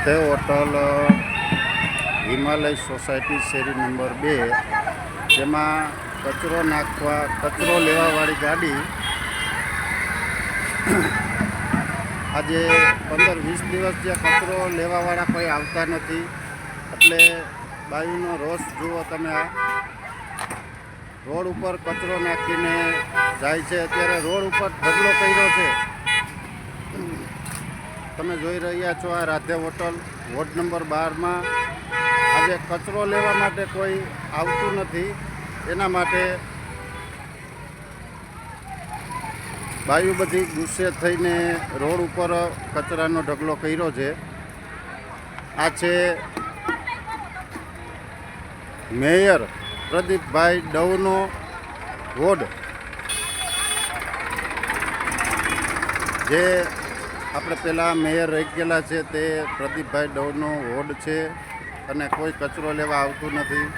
Radhe hotel Himalaya society શેરી number 2, જેમાં કચરો લેવાવાળી ગાડી આજે 15-20 દિવસ જ્યાં કચરો લેવાવાળા કોઈ આવતા નથી, એટલે બાયુનો રોષ જુઓ તમે. આ રોડ ઉપર કચરો નાખીને જાય છે. અત્યારે રોડ ઉપર ઢગલો કર્યો છે. તમે જોઈ રહ્યા છો આ રાધે હોટલ વોર્ડ નંબર 12માં આજે કચરો લેવા માટે કોઈ આવતું નથી. એના માટે બાયુ બધી ગુસ્સે થઈને રોડ ઉપર કચરાનો ઢગલો કર્યો છે. આ છે મેયર પ્રદીપભાઈ ડવનો વોર્ડ, જે આપણે પહેલાં મેયર રહી ગયેલા છે તે પ્રદીપભાઈ ડવનો વોર્ડ છે, અને કોઈ કચરો લેવા આવતું નથી.